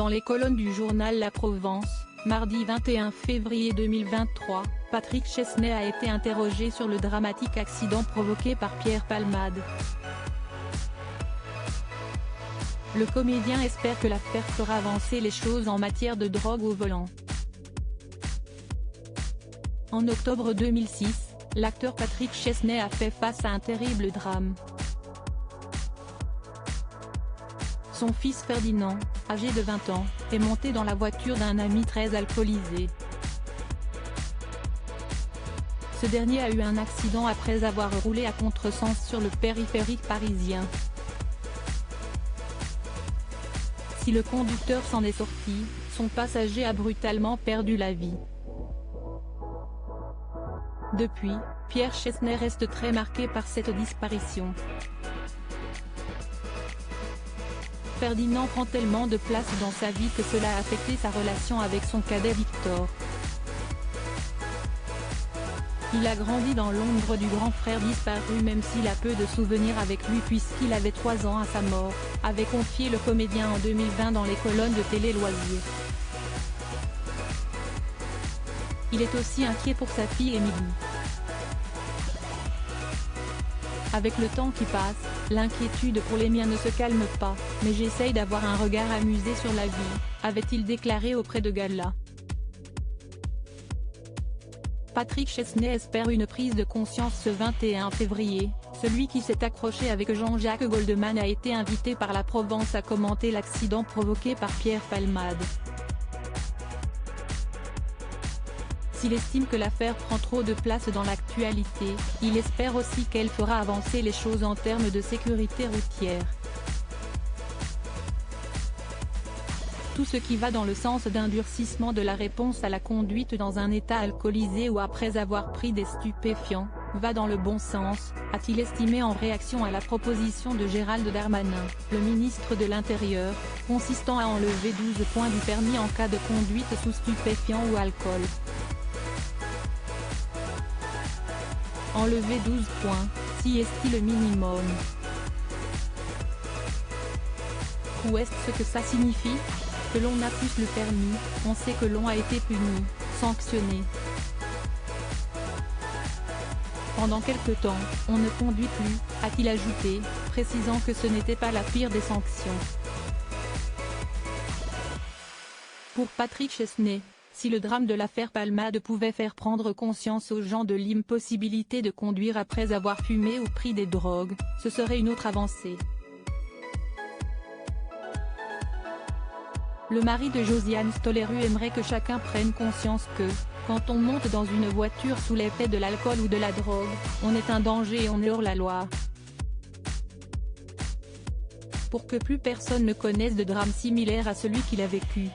Dans les colonnes du journal La Provence, mardi 21 février 2023, Patrick Chesnais a été interrogé sur le dramatique accident provoqué par Pierre Palmade. Le comédien espère que l'affaire fera avancer les choses en matière de drogue au volant. En octobre 2006, l'acteur Patrick Chesnais a fait face à un terrible drame. Son fils Ferdinand, âgé de 20 ans, est monté dans la voiture d'un ami très alcoolisé. Ce dernier a eu un accident après avoir roulé à contresens sur le périphérique parisien. Si le conducteur s'en est sorti, son passager a brutalement perdu la vie. Depuis, Pierre Chesnais reste très marqué par cette disparition. Ferdinand prend tellement de place dans sa vie que cela a affecté sa relation avec son cadet Victor. Il a grandi dans l'ombre du grand frère disparu même s'il a peu de souvenirs avec lui puisqu'il avait 3 ans à sa mort, avait confié le comédien en 2020 dans les colonnes de Télé Loisirs. Il est aussi inquiet pour sa fille Émilie. Avec le temps qui passe, l'inquiétude pour les miens ne se calme pas, mais j'essaye d'avoir un regard amusé sur la vie, avait-il déclaré auprès de Gala. Patrick Chesnais espère une prise de conscience ce 21 février, celui qui s'est accroché avec Jean-Jacques Goldman a été invité par La Provence à commenter l'accident provoqué par Pierre Palmade. S'il estime que l'affaire prend trop de place dans l'actualité, il espère aussi qu'elle fera avancer les choses en termes de sécurité routière. Tout ce qui va dans le sens d'un durcissement de la réponse à la conduite dans un état alcoolisé ou après avoir pris des stupéfiants, va dans le bon sens, a-t-il estimé en réaction à la proposition de Gérald Darmanin, le ministre de l'Intérieur, consistant à enlever 12 points du permis en cas de conduite sous stupéfiants ou alcool. Enlever 12 points, si est-il le minimum? Ou est-ce ce que ça signifie? Que l'on a plus le permis, on sait que l'on a été puni, sanctionné. Pendant quelque temps, on ne conduit plus, a-t-il ajouté, précisant que ce n'était pas la pire des sanctions. Pour Patrick Chesnais, si le drame de l'affaire Palmade pouvait faire prendre conscience aux gens de l'impossibilité de conduire après avoir fumé ou pris des drogues, ce serait une autre avancée. Le mari de Josiane Stolleru aimerait que chacun prenne conscience que, quand on monte dans une voiture sous l'effet de l'alcool ou de la drogue, on est un danger et on est hors la loi. Pour que plus personne ne connaisse de drame similaire à celui qu'il a vécu.